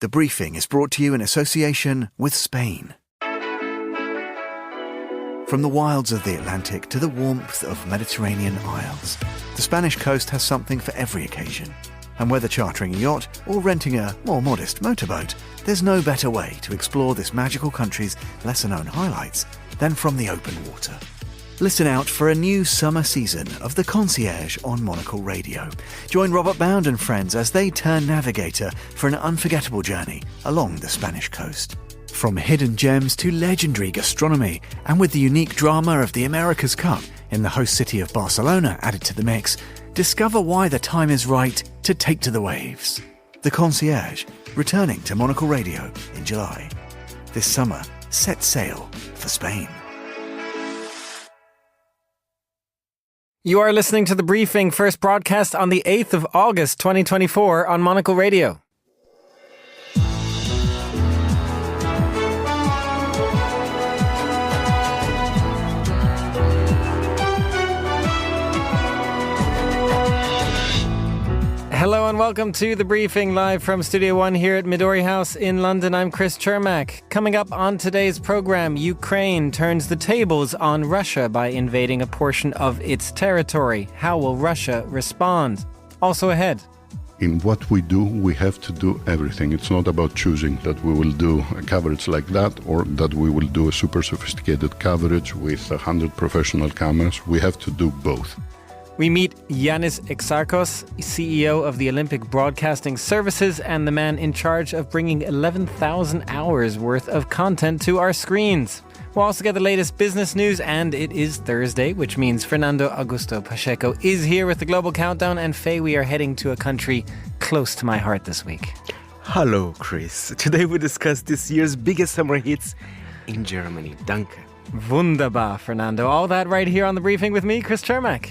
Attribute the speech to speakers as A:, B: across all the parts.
A: The briefing is brought to you in association with Spain. From the wilds of the Atlantic to the warmth of Mediterranean isles, the Spanish coast has something for every occasion. And whether chartering a yacht or renting a more modest motorboat, there's no better way to explore this magical country's lesser-known highlights than from the open water. Listen out for a new summer season of The Concierge on Monocle Radio. Join Robert Bound and friends as they turn navigator for an unforgettable journey along the Spanish coast. From hidden gems to legendary gastronomy, and with the unique drama of the America's Cup in the host city of Barcelona added to the mix, discover why the time is right to take to the waves. The Concierge, returning to Monocle Radio in July. This summer, set sail for Spain.
B: You are listening to The Briefing, first broadcast on the 8th of August 2024 on Monocle Radio. Hello and welcome to The Briefing, live from Studio One here at Midori House in London. I'm Chris Chermak. Coming up on today's program, Ukraine turns the tables on Russia by invading a portion of its territory. How will Russia respond? Also ahead.
C: In what we do, we have to do everything. It's not about choosing that we will do a coverage like that or that we will do a super sophisticated coverage with 100 professional cameras. We have to do both.
B: We meet Yiannis Exarchos, CEO of the Olympic Broadcasting Services and the man in charge of bringing 11,000 hours worth of content to our screens. We'll also get the latest business news, and it is Thursday, which means Fernando Augusto Pacheco is here with the Global Countdown. And Faye, we are heading to a country close to my heart this week.
D: Hello, Chris. Today we discuss this year's biggest summer hits in Germany. Danke.
B: Wunderbar, Fernando. All that right here on The Briefing with me, Chris Chermak.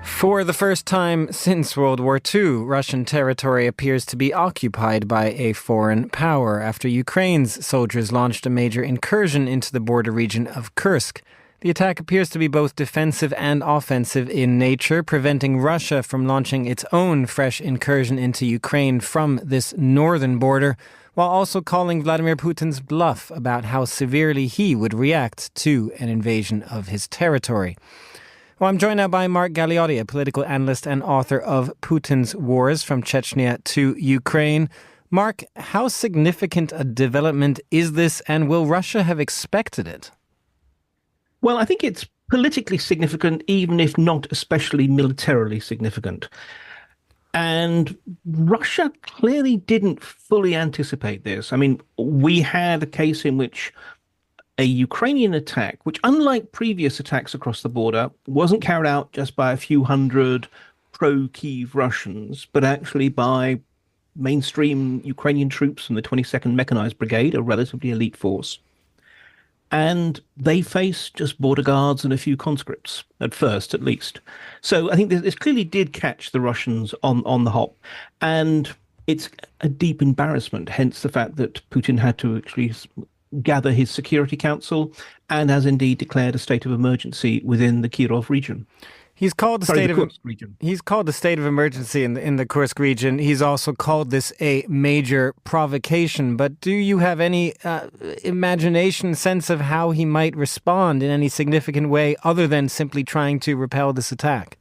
B: For the first time since World War II, Russian territory appears to be occupied by a foreign power after Ukraine's soldiers launched a major incursion into the border region of Kursk. The attack appears to be both defensive and offensive in nature, preventing Russia from launching its own fresh incursion into Ukraine from this northern border, while also calling Vladimir Putin's bluff about how severely he would react to an invasion of his territory. Well, I'm joined now by Mark Galeotti, a political analyst and author of Putin's Wars from Chechnya to Ukraine. Mark, how significant a development is this, and will Russia have expected it?
E: Well, I think it's politically significant, even if not especially militarily significant. And Russia clearly didn't fully anticipate this. I mean, we had a case in which a Ukrainian attack, which unlike previous attacks across the border, wasn't carried out just by a few hundred pro-Kyiv Russians, but actually by mainstream Ukrainian troops from the 22nd Mechanized Brigade, a relatively elite force. And they faced just border guards and a few conscripts, at first at least. So I think this clearly did catch the Russians on the hop. And it's a deep embarrassment, hence the fact that Putin had to actually gather his Security Council and has indeed declared a state of emergency within the Kirov region.
B: He's called the state of emergency in the Kursk region. He's also called this a major provocation. But do you have any imagination, sense of how he might respond in any significant way other than simply trying to repel this attack?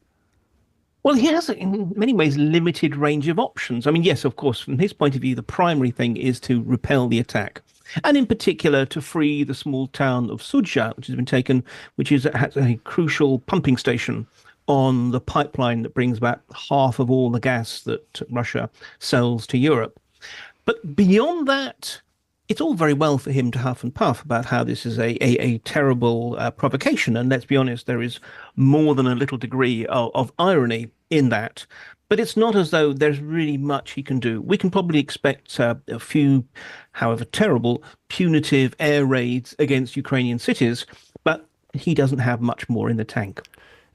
E: Well, he has, in many ways, limited range of options. I mean, yes, of course, from his point of view, the primary thing is to repel the attack. And in particular, to free the small town of Sudzha, which has been taken, which has a crucial pumping station on the pipeline that brings back half of all the gas that Russia sells to Europe. But beyond that, it's all very well for him to huff and puff about how this is a terrible provocation. And let's be honest, there is more than a little degree of irony in that. But it's not as though there's really much he can do. We can probably expect a few, however terrible, punitive air raids against Ukrainian cities, but he doesn't have much more in the tank.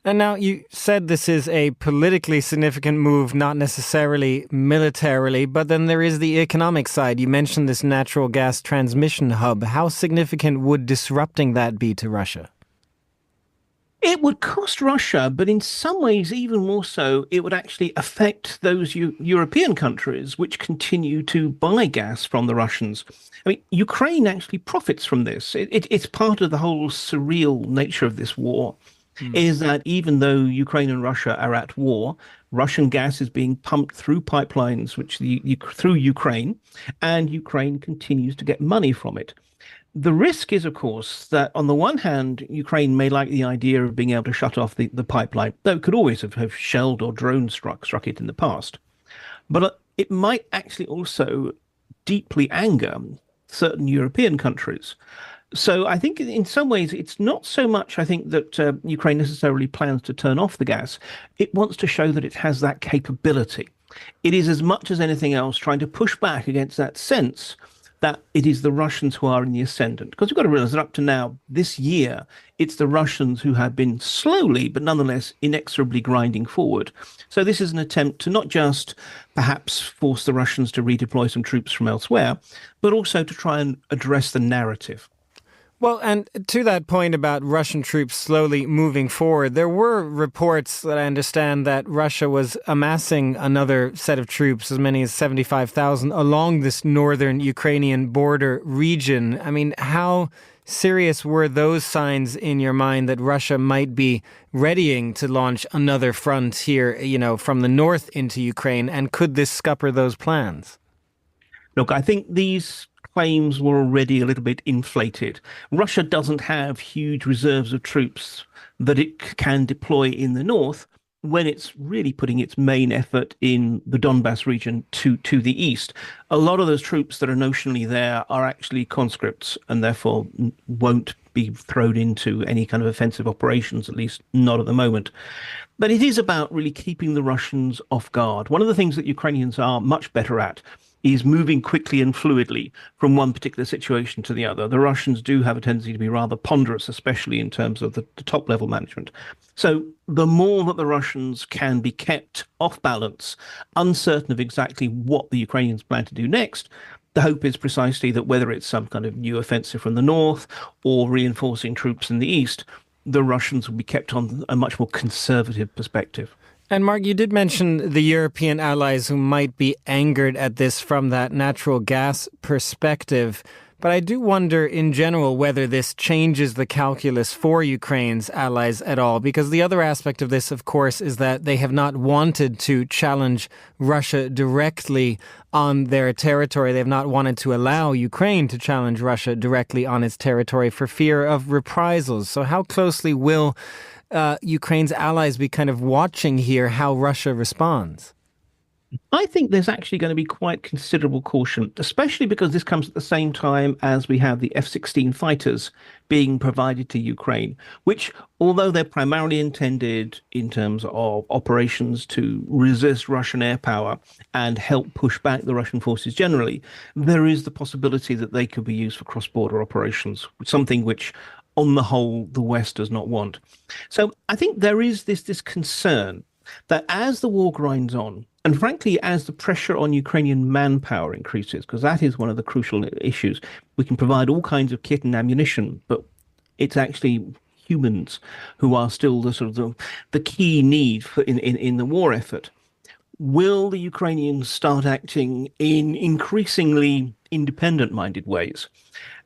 B: And now you said this is a politically significant move, not necessarily militarily, but then there is the economic side. You mentioned this natural gas transmission hub. How significant would disrupting that be to Russia?
E: It would cost Russia, but in some ways, even more so, it would actually affect those European countries which continue to buy gas from the Russians. I mean, Ukraine actually profits from this. It's part of the whole surreal nature of this war, is that even though Ukraine and Russia are at war, Russian gas is being pumped through pipelines through Ukraine, and Ukraine continues to get money from it. The risk is, of course, that on the one hand, Ukraine may like the idea of being able to shut off the pipeline, though it could always have shelled or drone struck it in the past. But it might actually also deeply anger certain European countries. So I think in some ways, it's not so much, I think, that Ukraine necessarily plans to turn off the gas. It wants to show that it has that capability. It is, as much as anything else, trying to push back against that sense that it is the Russians who are in the ascendant. Because you've got to realize that up to now, this year, it's the Russians who have been slowly, but nonetheless inexorably grinding forward. So this is an attempt to not just perhaps force the Russians to redeploy some troops from elsewhere, but also to try and address the narrative.
B: Well, and to that point about Russian troops slowly moving forward, there were reports that I understand that Russia was amassing another set of troops, as many as 75,000, along this northern Ukrainian border region. I mean, how serious were those signs in your mind that Russia might be readying to launch another front here, from the north into Ukraine? And could this scupper those plans?
E: Look, I think these claims were already a little bit inflated. Russia doesn't have huge reserves of troops that it can deploy in the north when it's really putting its main effort in the Donbass region to the east. A lot of those troops that are notionally there are actually conscripts and therefore won't be thrown into any kind of offensive operations, at least not at the moment. But it is about really keeping the Russians off guard. One of the things that Ukrainians are much better at is moving quickly and fluidly from one particular situation to the other. The Russians do have a tendency to be rather ponderous, especially in terms of the top level management. So the more that the Russians can be kept off balance, uncertain of exactly what the Ukrainians plan to do next, the hope is precisely that whether it's some kind of new offensive from the north or reinforcing troops in the east, the Russians will be kept on a much more conservative perspective.
B: And Mark, you did mention the European allies who might be angered at this from that natural gas perspective. But I do wonder in general whether this changes the calculus for Ukraine's allies at all, because the other aspect of this, of course, is that they have not wanted to challenge Russia directly on their territory. They've not wanted to allow Ukraine to challenge Russia directly on its territory for fear of reprisals. So how closely will Ukraine's allies be kind of watching here how Russia responds?
E: I think there's actually going to be quite considerable caution, especially because this comes at the same time as we have the F-16 fighters being provided to Ukraine, which, although they're primarily intended in terms of operations to resist Russian air power and help push back the Russian forces generally, there is the possibility that they could be used for cross-border operations, something which on the whole, the West does not want. So I think there is this concern that as the war grinds on, and frankly, as the pressure on Ukrainian manpower increases, because that is one of the crucial issues, we can provide all kinds of kit and ammunition, but it's actually humans who are still the key need in the war effort. Will the Ukrainians start acting in increasingly independent-minded ways?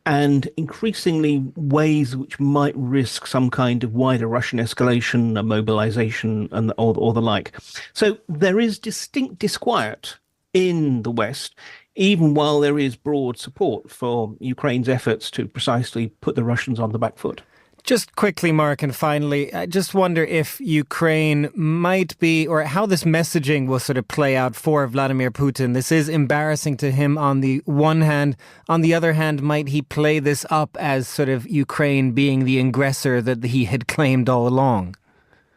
E: And increasingly ways which might risk some kind of wider Russian escalation, a mobilization, or the like. So there is distinct disquiet in the West, even while there is broad support for Ukraine's efforts to precisely put the Russians on the back foot.
B: Just quickly, Mark, and finally, I just wonder if Ukraine might be, or how this messaging will sort of play out for Vladimir Putin. This is embarrassing to him on the one hand. On the other hand, might he play this up as sort of Ukraine being the aggressor that he had claimed all along?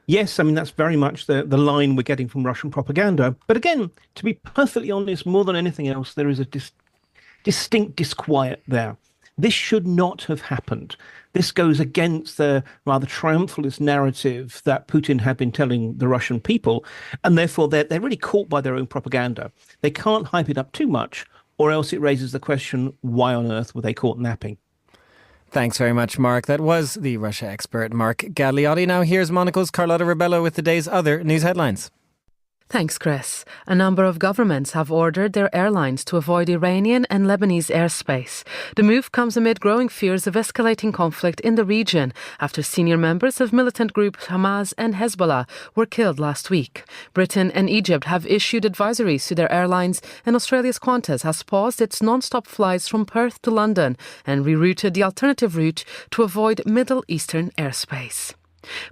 E: Yes, I mean, that's very much the line we're getting from Russian propaganda. But again, to be perfectly honest, more than anything else, there is a distinct disquiet there. This should not have happened. This goes against the rather triumphalist narrative that Putin had been telling the Russian people, and therefore they're really caught by their own propaganda. They can't hype it up too much, or else it raises the question, why on earth were they caught napping?
B: Thanks very much, Mark. That was the Russia expert, Mark Galeotti. Now here's Monocle's Carlotta Rebello with the day's other news headlines.
F: Thanks, Chris. A number of governments have ordered their airlines to avoid Iranian and Lebanese airspace. The move comes amid growing fears of escalating conflict in the region after senior members of militant groups Hamas and Hezbollah were killed last week. Britain and Egypt have issued advisories to their airlines, and Australia's Qantas has paused its non-stop flights from Perth to London and rerouted the alternative route to avoid Middle Eastern airspace.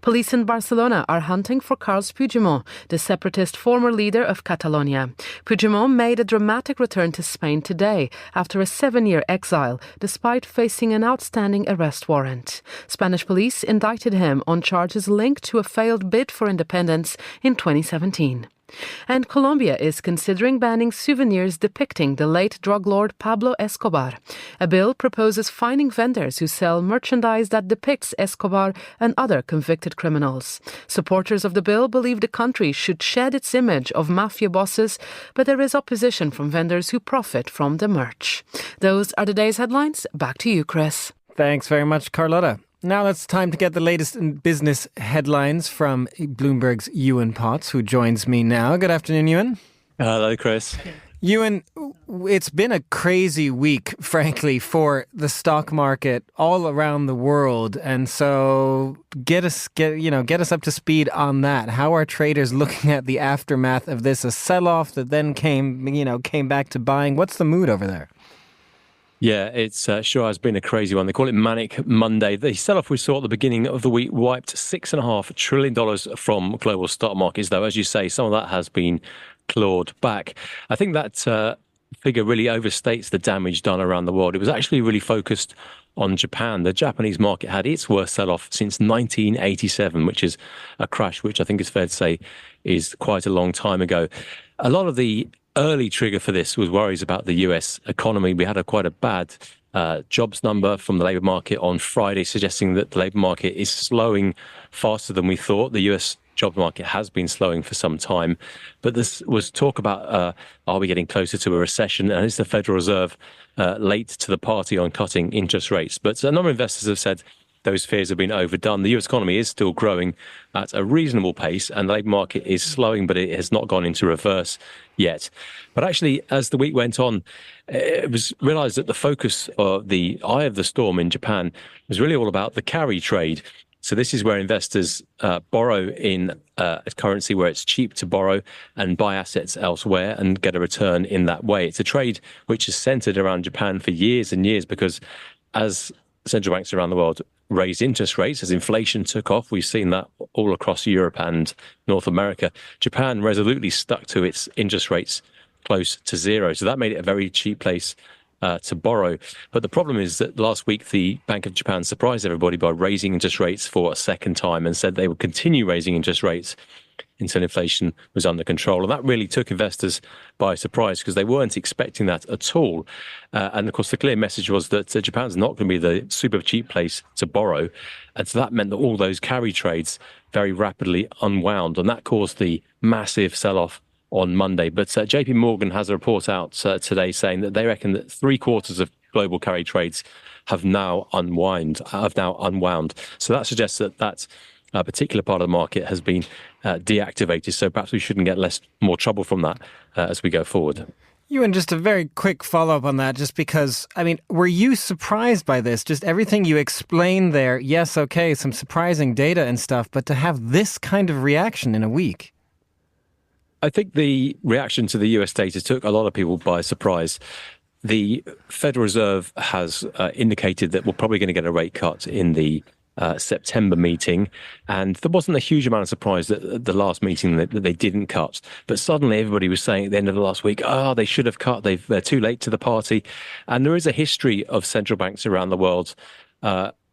F: Police in Barcelona are hunting for Carles Puigdemont, the separatist former leader of Catalonia. Puigdemont made a dramatic return to Spain today after a 7-year exile, despite facing an outstanding arrest warrant. Spanish police indicted him on charges linked to a failed bid for independence in 2017. And Colombia is considering banning souvenirs depicting the late drug lord Pablo Escobar. A bill proposes fining vendors who sell merchandise that depicts Escobar and other convicted criminals. Supporters of the bill believe the country should shed its image of mafia bosses, but there is opposition from vendors who profit from the merch. Those are the day's headlines. Back to you, Chris.
B: Thanks very much, Carlotta. Now it's time to get the latest in business headlines from Bloomberg's Yuan Potts, who joins me now. Good afternoon, Yuan.
G: Hello, Chris.
B: Yuan, it's been a crazy week, frankly, for the stock market all around the world. And so get us up to speed on that. How are traders looking at the aftermath of this? A sell-off that then came back to buying. What's the mood over there?
G: Yeah, it's sure has been a crazy one. They call it Manic Monday. The sell-off we saw at the beginning of the week wiped $6.5 trillion from global stock markets, though, as you say, some of that has been clawed back. I think that figure really overstates the damage done around the world. It was actually really focused on Japan. The Japanese market had its worst sell-off since 1987, which is a crash, which I think is fair to say is quite a long time ago. A lot of the early trigger for this was worries about the US economy. We had quite a bad jobs number from the labour market on Friday, suggesting that the labour market is slowing faster than we thought. The US job market has been slowing for some time, but this was talk about are we getting closer to a recession, and is the Federal Reserve late to the party on cutting interest rates? But a number of investors have said those fears have been overdone. The US economy is still growing at a reasonable pace, and the labour market is slowing, but it has not gone into reverse yet. But actually, as the week went on, it was realised that the focus of the eye of the storm in Japan was really all about the carry trade. So this is where investors borrow in a currency where it's cheap to borrow and buy assets elsewhere and get a return in that way. It's a trade which is centred around Japan for years and years, because as central banks around the world raised interest rates, as inflation took off, we've seen that all across Europe and North America, Japan resolutely stuck to its interest rates close to zero. So that made it a very cheap place to borrow. But the problem is that last week, the Bank of Japan surprised everybody by raising interest rates for a second time and said they would continue raising interest rates until inflation was under control. And that really took investors by surprise, because they weren't expecting that at all. And of course, the clear message was that Japan's not going to be the super cheap place to borrow. And so that meant that all those carry trades very rapidly unwound. And that caused the massive sell-off on Monday. But JP Morgan has a report out today saying that they reckon that 3/4 of global carry trades have now unwound. So that suggests that particular part of the market has been deactivated. So perhaps we shouldn't get more trouble from that as we go forward.
B: Ewan, just a very quick follow-up on that, just because, were you surprised by this? Just everything you explained there, yes, okay, some surprising data and stuff, but to have this kind of reaction in a week?
G: I think the reaction to the US data took a lot of people by surprise. The Federal Reserve has indicated that we're probably going to get a rate cut in the September meeting, and there wasn't a huge amount of surprise that at the last meeting that they didn't cut. But suddenly everybody was saying at the end of the last week, they should have cut, they're too late to the party. And there is a history of central banks around the world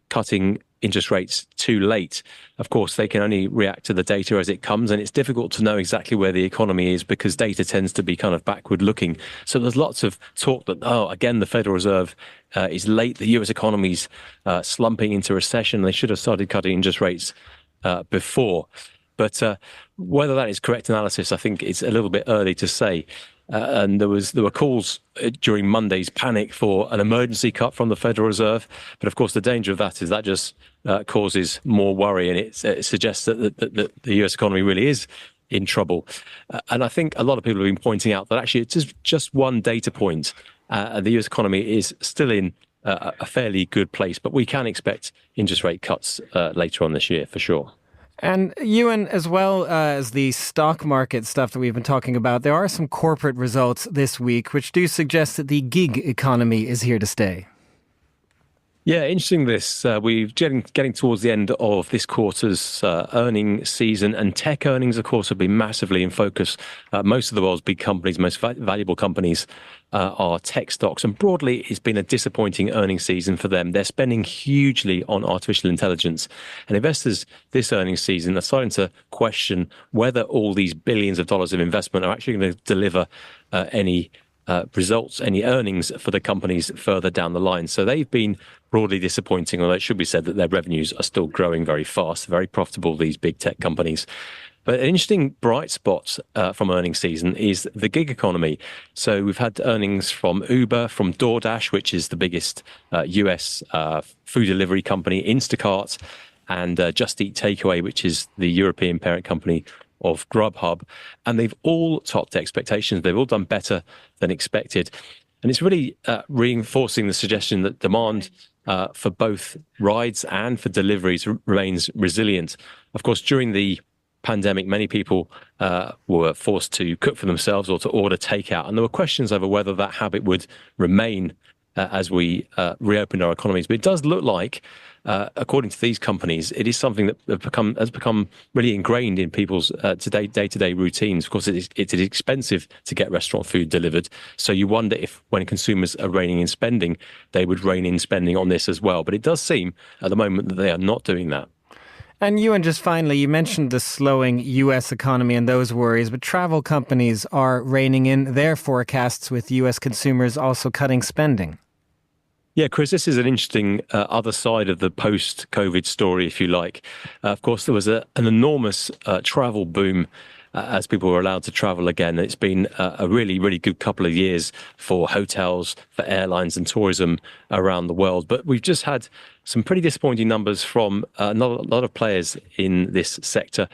G: cutting interest rates too late. Of course, they can only react to the data as it comes, and it's difficult to know exactly where the economy is because data tends to be kind of backward looking. So there's lots of talk that, again, the Federal Reserve is late. The US economy's slumping into recession. They should have started cutting interest rates before. But whether that is correct analysis, I think it's a little bit early to say. And there were calls during Monday's panic for an emergency cut from the Federal Reserve. But of course, the danger of that is that just causes more worry, and it suggests that the US economy really is in trouble. And I think a lot of people have been pointing out that actually it's just one data point. The US economy is still in a fairly good place, but we can expect interest rate cuts later on this year for sure.
B: And Yuan, as well as the stock market stuff that we've been talking about, there are some corporate results this week which do suggest that the gig economy is here to stay.
G: Yeah, interesting this. We're getting towards the end of this quarter's earning season, and tech earnings, of course, have been massively in focus. Most of the world's big companies, most valuable companies are tech stocks, and broadly, it's been a disappointing earnings season for them. They're spending hugely on artificial intelligence, and investors this earnings season are starting to question whether all these billions of dollars of investment are actually going to deliver any results, any earnings for the companies further down the line. So they've been broadly disappointing, although it should be said that their revenues are still growing very fast, very profitable, these big tech companies. But an interesting bright spot from earnings season is the gig economy. So we've had earnings from Uber, from DoorDash, which is the biggest US food delivery company, Instacart, and Just Eat Takeaway, which is the European parent company of Grubhub. And they've all topped expectations. They've all done better than expected. And it's really reinforcing the suggestion that demand for both rides and for deliveries remains resilient. Of course, during the pandemic, many people were forced to cook for themselves or to order takeout. And there were questions over whether that habit would remain as we reopened our economies. But it does look like, according to these companies, it is something that has become really ingrained in people's day-to-day routines. Of course, it is expensive to get restaurant food delivered. So you wonder if when consumers are reining in spending, they would rein in spending on this as well. But it does seem at the moment that they are not doing that.
B: And Yuan, just finally, you mentioned the slowing US economy and those worries, but travel companies are reining in their forecasts with US consumers also cutting spending.
G: Yeah, Chris, this is an interesting other side of the post-COVID story, if you like. Of course, there was an enormous travel boom as people were allowed to travel again. It's been a really, really good couple of years for hotels, for airlines and tourism around the world. But we've just had some pretty disappointing numbers from a lot of players in this sector.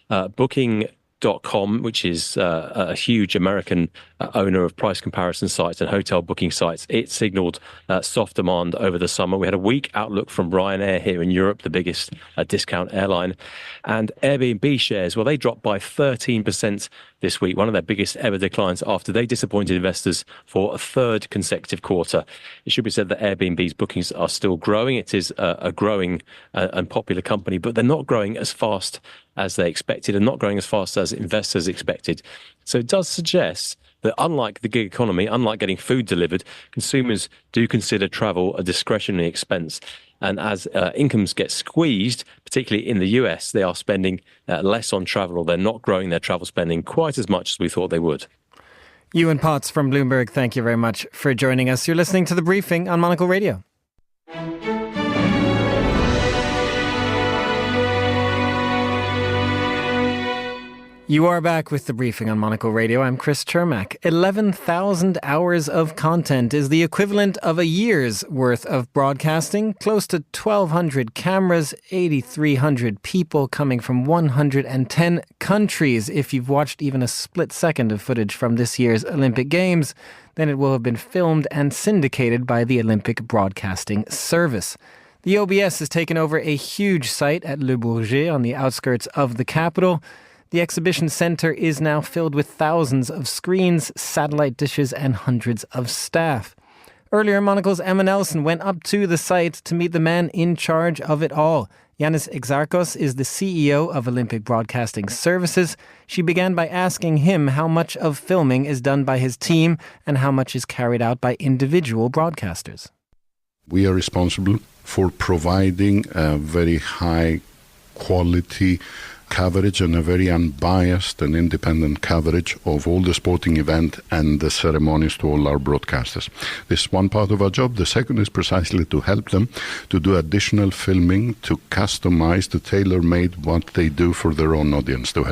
G: Booking.com, which is a huge American owner of price comparison sites and hotel booking sites, it signaled soft demand over the summer. We had a weak outlook from Ryanair here in Europe, the biggest discount airline. And Airbnb shares, well, they dropped by 13% this week, one of their biggest ever declines after they disappointed investors for a third consecutive quarter. It should be said that Airbnb's bookings are still growing. It is a growing and popular company, but they're not growing as fast as they expected and not growing as fast as investors expected. So it does suggest that unlike the gig economy, unlike getting food delivered, consumers do consider travel a discretionary expense. And as incomes get squeezed, particularly in the US, they are spending less on travel, or they're not growing their travel spending quite as much as we thought they would.
B: Yuan Potts from Bloomberg, thank you very much for joining us. You're listening to The Briefing on Monocle Radio. You are back with The Briefing on Monocle Radio. I'm Chris Chermak. 11,000 hours of content is the equivalent of a year's worth of broadcasting. Close to 1,200 cameras, 8,300 people coming from 110 countries. If you've watched even a split second of footage from this year's Olympic Games, then it will have been filmed and syndicated by the Olympic Broadcasting Service. The OBS has taken over a huge site at Le Bourget on the outskirts of the capital. The exhibition centre is now filled with thousands of screens, satellite dishes and hundreds of staff. Earlier, Monocle's Emma Nelson went up to the site to meet the man in charge of it all. Yiannis Exarchos is the CEO of Olympic Broadcasting Services. She began by asking him how much of filming is done by his team and how much is carried out by individual broadcasters.
C: We are responsible for providing a very high quality coverage and a very unbiased and independent coverage of all the sporting event and the ceremonies to all our broadcasters. This is one part of our job. The second is precisely to help them to do additional filming, to customize, to tailor-made what they do for their own audience, to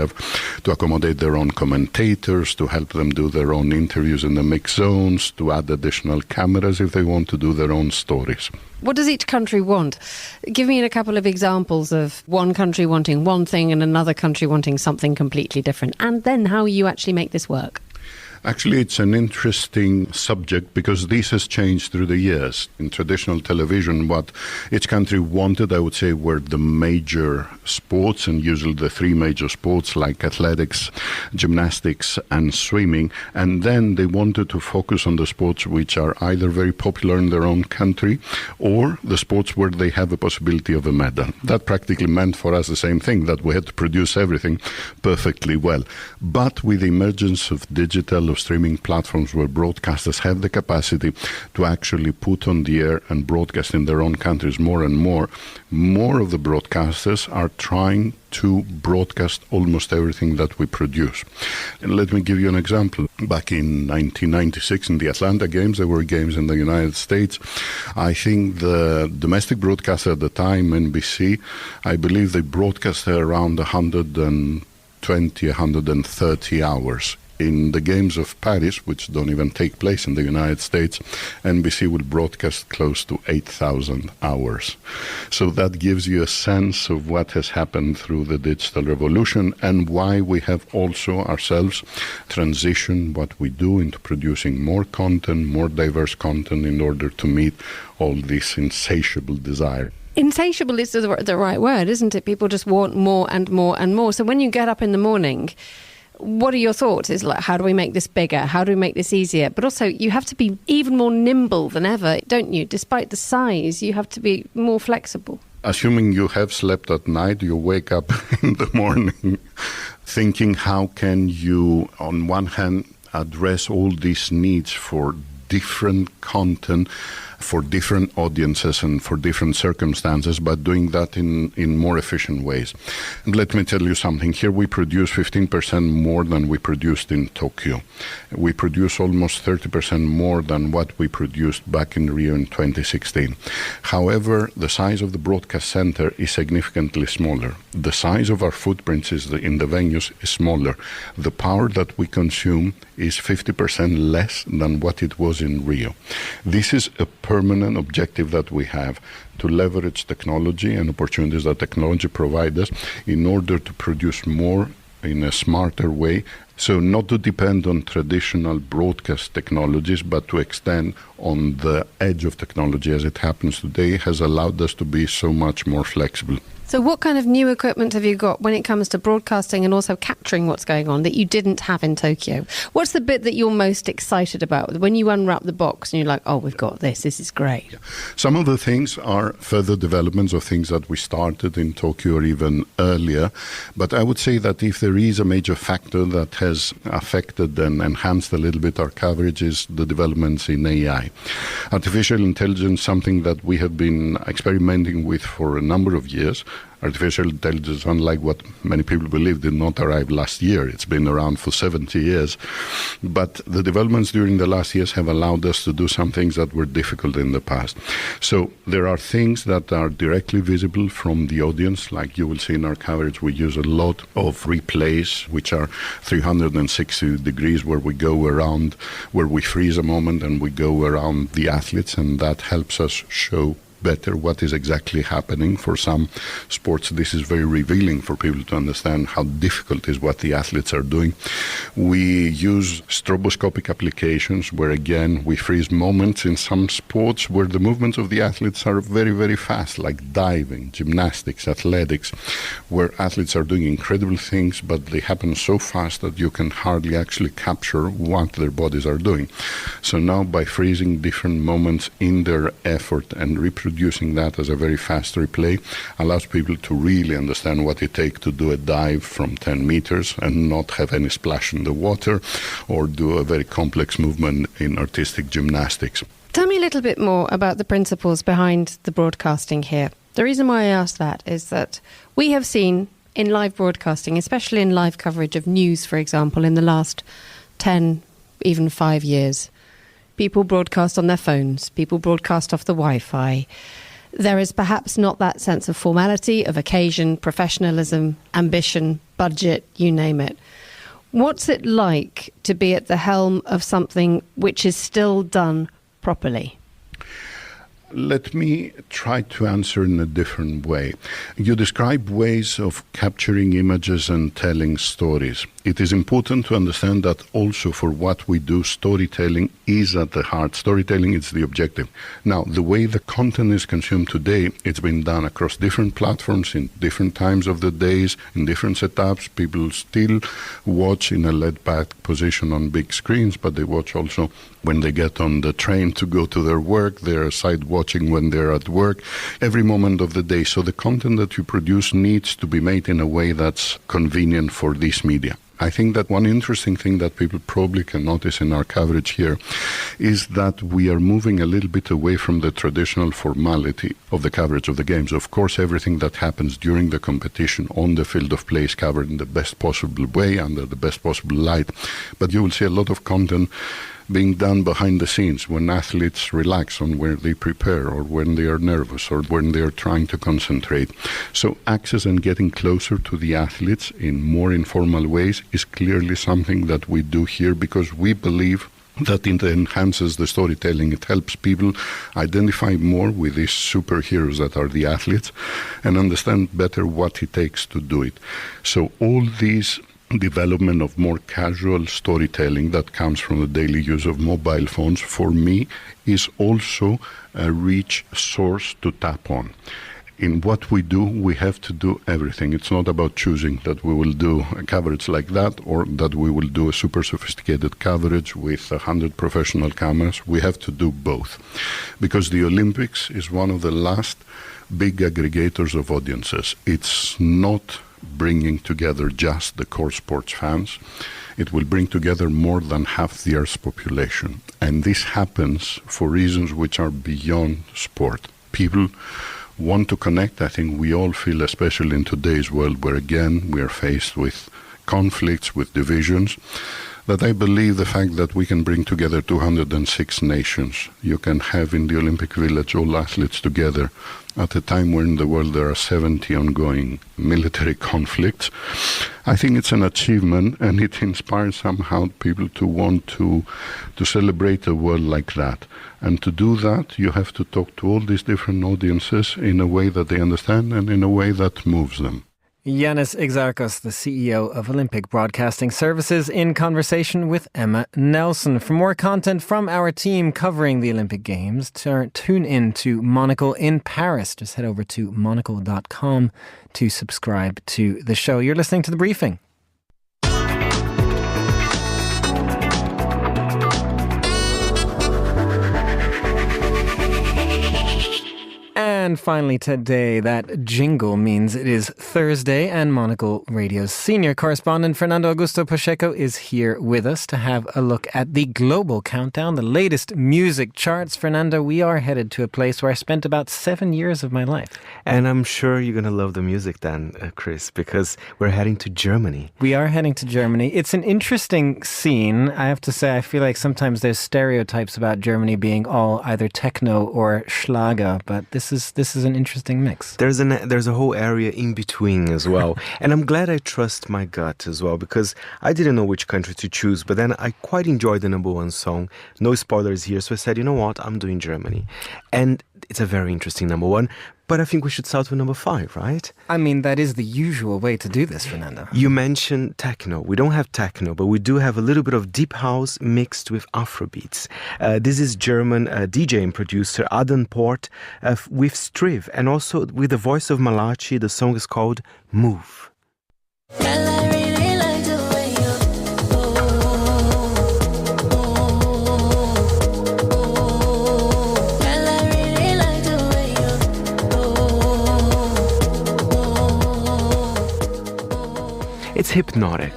C: accommodate their own commentators, to help them do their own interviews in the mix zones, to add additional cameras if they want to do their own stories.
H: What does each country want? Give me a couple of examples of one country wanting one thing and another country wanting something completely different, and then how you actually make this work.
C: Actually, it's an interesting subject because this has changed through the years. In traditional television, what each country wanted, I would say, were the major sports, and usually the three major sports like athletics, gymnastics, and swimming. And then they wanted to focus on the sports which are either very popular in their own country or the sports where they have a possibility of a medal. That practically meant for us the same thing, that we had to produce everything perfectly well. But with the emergence of digital, of streaming platforms where broadcasters have the capacity to actually put on the air and broadcast in their own countries more and more of the broadcasters are trying to broadcast almost everything that we produce. And let me give you an example. Back in 1996 in the Atlanta Games, there were games in the United States. I think the domestic broadcaster at the time, NBC, I believe they broadcast around 120, 130 hours. In the Games of Paris, which don't even take place in the United States, NBC will broadcast close to 8,000 hours. So that gives you a sense of what has happened through the digital revolution and why we have also ourselves transitioned what we do into producing more content, more diverse content in order to meet all this insatiable desire.
H: Insatiable is the right word, isn't it? People just want more and more and more. So when you get up in the morning, what are your thoughts? Is like, how do we make this bigger? How do we make this easier? But also, you have to be even more nimble than ever, don't you? Despite the size, you have to be more flexible.
C: Assuming you have slept at night, you wake up in the morning thinking, how can you, on one hand, address all these needs for different content, for different audiences and for different circumstances, but doing that in more efficient ways. And let me tell you something. Here we produce 15% more than we produced in Tokyo. We produce almost 30% more than what we produced back in Rio in 2016. However, the size of the broadcast center is significantly smaller. The size of our footprints in the venues is smaller. The power that we consume is 50% less than what it was in Rio. This is a permanent objective that we have, to leverage technology and opportunities that technology provides us in order to produce more in a smarter way. So not to depend on traditional broadcast technologies, but to extend on the edge of technology as it happens today has allowed us to be so much more flexible.
H: So what kind of new equipment have you got when it comes to broadcasting and also capturing what's going on that you didn't have in Tokyo? What's the bit that you're most excited about when you unwrap the box and you're like, oh, we've got this is great?
C: Yeah. Some of the things are further developments of things that we started in Tokyo or even earlier. But I would say that if there is a major factor that has affected and enhanced a little bit our coverage is the developments in AI. Artificial intelligence, something that we have been experimenting with for a number of years. Artificial intelligence, unlike what many people believe, did not arrive last year. It's been around for 70 years. But the developments during the last years have allowed us to do some things that were difficult in the past. So there are things that are directly visible from the audience, like you will see in our coverage. We use a lot of replays, which are 360 degrees, where we go around, where we freeze a moment and we go around the athletes, and that helps us show better what is exactly happening. For some sports, this is very revealing for people to understand how difficult is what the athletes are doing. We use stroboscopic applications where, again, we freeze moments in some sports where the movements of the athletes are very, very fast, like diving, gymnastics, athletics, where athletes are doing incredible things, but they happen so fast that you can hardly actually capture what their bodies are doing. So now, by freezing different moments in their effort and reproducing that as a very fast replay, allows people to really understand what it takes to do a dive from 10 meters and not have any splash in the water, or do a very complex movement in artistic gymnastics.
H: Tell me a little bit more about the principles behind the broadcasting here. The reason why I ask that is that we have seen in live broadcasting, especially in live coverage of news, for example, in the last 10, even 5 years. People broadcast on their phones. People broadcast off the Wi-Fi. There is perhaps not that sense of formality, of occasion, professionalism, ambition, budget, you name it. What's it like to be at the helm of something which is still done properly?
C: Let me try to answer in a different way. You describe ways of capturing images and telling stories. It is important to understand that also for what we do, storytelling is at the heart. Storytelling is the objective. Now, the way the content is consumed today, it's been done across different platforms, in different times of the days, in different setups. People still watch in a laid-back position on big screens, but they watch also when they get on the train to go to their work. They're side watching when they're at work, every moment of the day. So the content that you produce needs to be made in a way that's convenient for this media. I think that one interesting thing that people probably can notice in our coverage here is that we are moving a little bit away from the traditional formality of the coverage of the games. Of course, everything that happens during the competition on the field of play is covered in the best possible way, under the best possible light. But you will see a lot of content being done behind the scenes when athletes relax, on where they prepare, or when they are nervous, or when they are trying to concentrate. So access and getting closer to the athletes in more informal ways is clearly something that we do here, because we believe that it enhances the storytelling. It helps people identify more with these superheroes that are the athletes and understand better what it takes to do it. So all these development of more casual storytelling that comes from the daily use of mobile phones, for me, is also a rich source to tap on. In what we do, we have to do everything. It's not about choosing that we will do a coverage like that, or that we will do a super sophisticated coverage with 100 professional cameras. We have to do both, because the Olympics is one of the last big aggregators of audiences. It's not bringing together just the core sports fans. It will bring together more than half the Earth's population. And this happens for reasons which are beyond sport. People want to connect. I think we all feel, especially in today's world, where again we are faced with conflicts, with divisions, that I believe the fact that we can bring together 206 nations, you can have in the Olympic Village all athletes together at a time where in the world there are 70 ongoing military conflicts. I think it's an achievement, and it inspires somehow people to want to celebrate a world like that. And to do that, you have to talk to all these different audiences in a way that they understand and in a way that moves them.
B: Yiannis Exarchos, the CEO of Olympic Broadcasting Services, in conversation with Emma Nelson. For more content from our team covering the Olympic Games, tune in to Monocle in Paris. Just head over to monocle.com to subscribe to the show. You're listening to The Briefing. And finally today, that jingle means it is Thursday, and Monocle Radio's senior correspondent Fernando Augusto Pacheco is here with us to have a look at the global countdown, the latest music charts. Fernando, we are headed to a place where I spent about 7 years of my life.
D: And I'm sure you're going to love the music then, Chris, because we're heading to Germany.
B: We are heading to Germany. It's an interesting scene. I have to say, I feel like sometimes there's stereotypes about Germany being all either techno or Schlager, but this is an interesting mix.
D: There's a whole area in between as well. And I'm glad I trust my gut as well, because I didn't know which country to choose, but then I quite enjoyed the number one song. No spoilers here, so I said, you know what, I'm doing Germany. And it's a very interesting number one, but I think we should start with number 5, right?
B: I mean, that is the usual way to do this, Fernando.
D: You mentioned techno. We don't have techno, but we do have a little bit of deep house mixed with Afrobeats. This is German DJ and producer Adam Port with Striv, and also with the voice of Malachi. The song is called Move. It's hypnotic.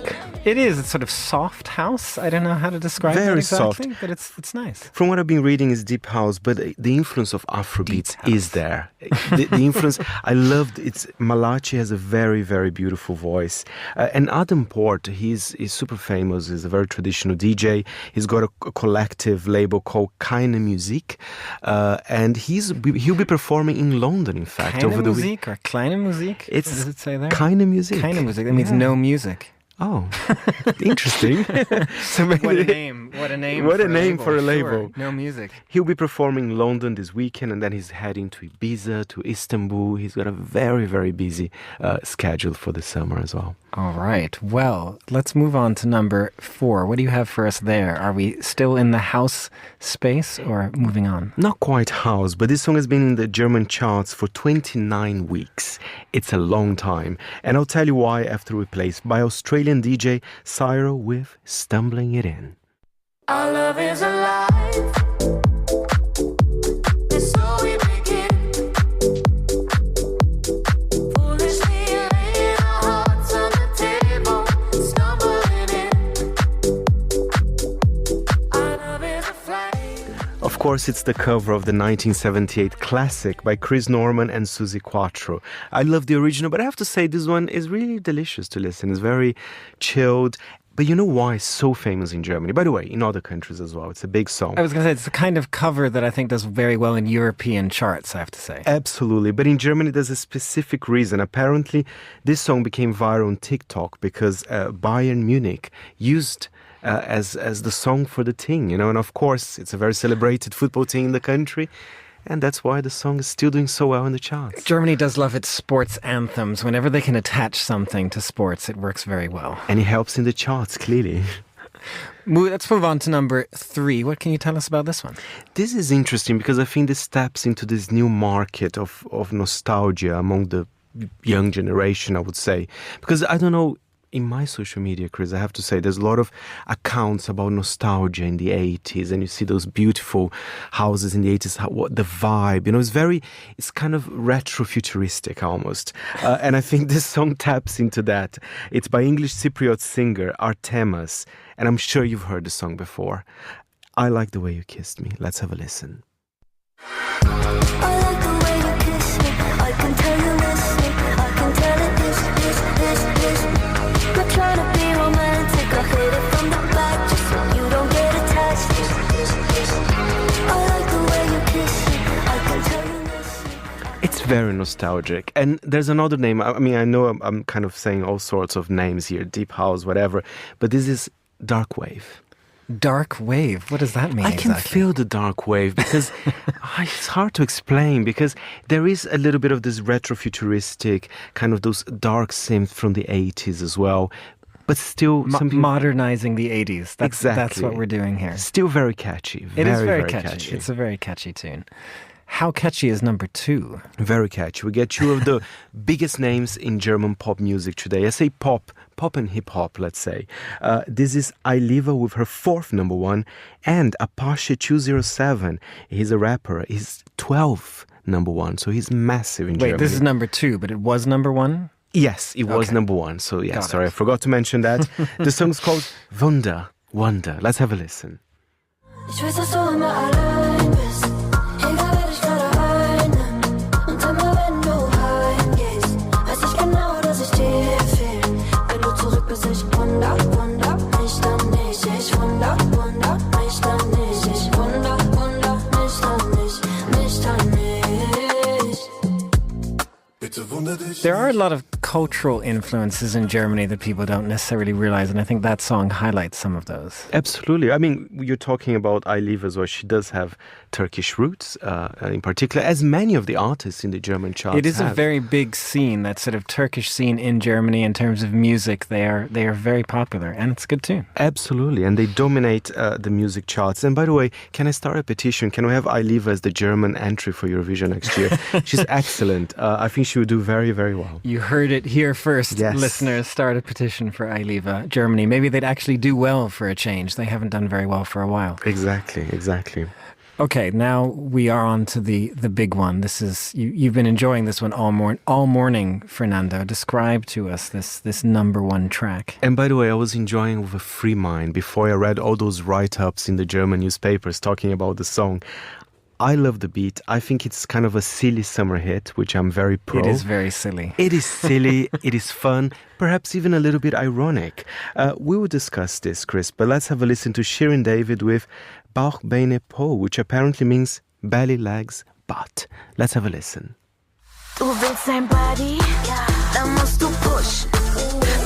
B: It is. It's sort of soft house. I don't know how to describe it
D: Very
B: exactly,
D: soft.
B: but it's nice.
D: From what I've been reading, is deep house, but the influence of Afrobeats is there. The influence, I loved it. Malachi has a very, very beautiful voice. And Adam Port, he's super famous. He's a very traditional DJ. He's got a collective label called Canny Music. And he'll be performing in London, in fact, over the week.
B: Or Kleine Musik? What does it say there?
D: Canny Music.
B: Canny Musik. That means no music.
D: Oh, interesting. So maybe,
B: what a name. What a name.
D: What
B: for
D: a name for a
B: Sure.
D: label.
B: No music.
D: He'll be performing in London this weekend, and then he's heading to Ibiza, to Istanbul. He's got a very, very busy schedule for the summer as well.
B: All right. Well, let's move on to number 4. What do you have for us there? Are we still in the house space or moving on?
D: Not quite house, but this song has been in the German charts for 29 weeks. It's a long time. And I'll tell you why after we play by Australian DJ Cyro with Stumbling It In.
I: Our love is alive. It's so we begin. Foolishly laying our hearts on the table, stumbling in. Our love is a flame.
D: Of course, it's the cover of the 1978 classic by Chris Norman and Suzi Quatro. I love the original, but I have to say this one is really delicious to listen. It's very chilled. But you know why it's so famous in Germany? By the way, in other countries as well. It's a big song.
B: I was going to say, it's the kind of cover that I think does very well in European charts, I have to say.
D: Absolutely. But in Germany, there's a specific reason. Apparently, this song became viral on TikTok because Bayern Munich used as the song for the team, you know. And of course, it's a very celebrated football team in the country. And that's why the song is still doing so well in the charts.
B: Germany does love its sports anthems. Whenever they can attach something to sports, it works very well.
D: And it helps in the charts, clearly.
B: Let's move on to number 3. What can you tell us about this one?
D: This is interesting because I think this taps into this new market of nostalgia among the young generation, I would say. Because I don't know, in my social media, Chris, I have to say there's a lot of accounts about nostalgia in the 80s, and you see those beautiful houses in the 80s, the vibe, you know, it's kind of retro-futuristic almost. And I think this song taps into that. It's by English Cypriot singer Artemas, and I'm sure you've heard the song before. I Like the Way You Kissed Me. Let's have a listen.
I: I like the way you kiss me. I can tell you listening. I can tell it this. We're trying to be romantic. I hit it from the back just so you don't get attached. I like the way you kiss me. I can tell you listening.
D: It's very nostalgic. And there's another name. I mean, I know I'm kind of saying all sorts of names here, deep house, whatever, but this is dark wave.
B: Dark wave. What does that mean?
D: I can feel the dark wave because it's hard to explain because there is a little bit of this retro-futuristic kind of those dark synths from the 80s as well, but still
B: modernizing the 80s. That's what we're doing here.
D: Still very catchy.
B: It is very catchy. It's a very catchy tune. How catchy is number 2?
D: Very catchy. We get 2 of the biggest names in German pop music today. I say pop and hip-hop, let's say. This is Ailiva with her 4th number 1, and Apache 207. He's a rapper. He's 12th number 1, so he's massive in Germany.
B: Wait, this is number 2, but it was number 1?
D: Yes, it was number 1. So yeah, sorry, I forgot to mention that. The song's called Wonder. Let's have a listen.
I: Ich weiß, dass du immer allein bist. Egal, wer dich gerade einnimmt. Und immer wenn du heimgehst, weiß ich genau, dass ich dir fehl. Wenn du zurück bist, ich wunder mich dann nicht. Ich wunder mich dann nicht. Ich wunder mich dann nicht. Bitte wunder dich.
B: There are a lot of cultural influences in Germany that people don't necessarily realize, and I think that song highlights some of those.
D: Absolutely. I mean, you're talking about Ailiva as well. She does have Turkish roots, in particular, as many of the artists in the German charts
B: It is
D: have.
B: a very big scene, that sort of Turkish scene in Germany in terms of music. They are very popular, and it's a good tune.
D: Absolutely, and they dominate the music charts. And by the way, can I start a petition? Can we have Ailiva as the German entry for Eurovision next year? She's excellent. I think she would do very, very well.
B: You heard it here first,
D: Yes.
B: Listeners. Start a petition for Ailiva, Germany. Maybe they'd actually do well for a change. They haven't done very well for a while.
D: Exactly.
B: Okay, now we are on to the big one. This is you've been enjoying this one all morning, Fernando. Describe to us this number one track.
D: And by the way, I was enjoying with a free mind before I read all those write-ups in the German newspapers talking about the song. I love the beat. I think it's kind of a silly summer hit, which I'm very pro.
B: It is very silly.
D: It is silly. It is fun, perhaps even a little bit ironic. We will discuss this, Chris, but let's have a listen to Shirin David with Bauch, Beine, Po, which apparently means belly, legs, butt. Let's have a listen.
I: Du willst sein Body? Ja. Dann musst du pushen.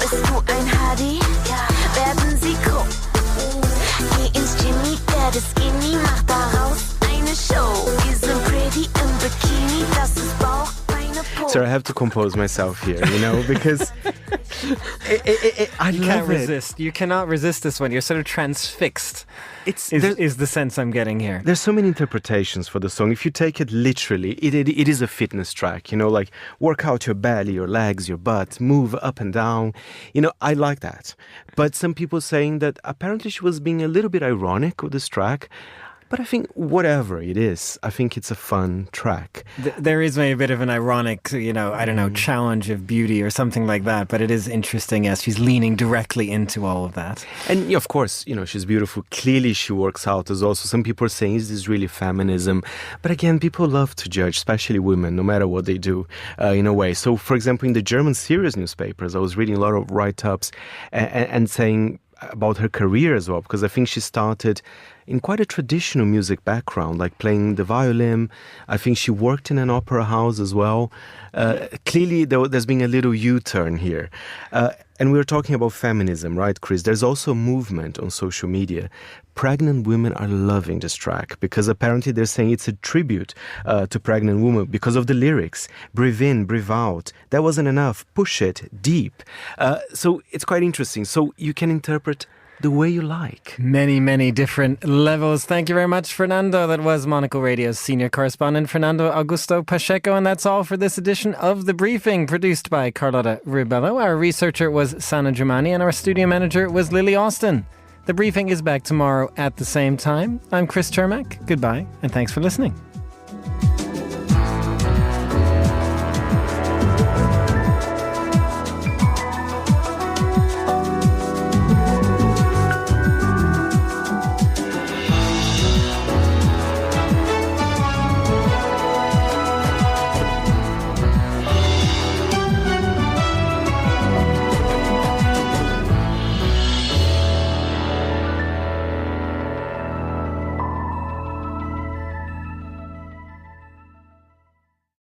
I: Bist du ein Hardy? Ja. Werden sie gucken. Geh ins Genie, werde skinny, mach daraus eine Show. Wir sind pretty im Bikini, das ist Bauch, Beine, Po.
D: So I have to compose myself here, because I
B: You can't resist. You cannot resist this one. You're sort of transfixed. Is the sense I'm getting here.
D: There's so many interpretations for the song. If you take it literally, it is a fitness track, like work out your belly, your legs, your butt, move up and down. I like that. But some people saying that apparently she was being a little bit ironic with this track. But I think whatever it is, I think it's a fun track.
B: There is maybe a bit of an ironic, challenge of beauty or something like that. But it is interesting as she's leaning directly into all of that.
D: And of course, she's beautiful. Clearly she works out as well. So some people are saying, is this really feminism? But again, people love to judge, especially women, no matter what they do, in a way. So for example, in the German serious newspapers, I was reading a lot of write-ups and saying about her career as well, because I think she started in quite a traditional music background, like playing the violin. I think she worked in an opera house as well. Clearly, there's been a little U-turn here. And we were talking about feminism, right, Chris? There's also a movement on social media. Pregnant women are loving this track because apparently they're saying it's a tribute to pregnant women because of the lyrics. Breathe in, breathe out. That wasn't enough. Push it deep. So it's quite interesting. So you can interpret the way you like.
B: Many, many different levels. Thank you very much, Fernando. That was Monocle Radio's senior correspondent, Fernando Augusto Pacheco. And that's all for this edition of The Briefing, produced by Carlotta Ribello. Our researcher was Sana Germani, and our studio manager was Lily Austin. The Briefing is back tomorrow at the same time. I'm Chris Chermak. Goodbye, and thanks for listening.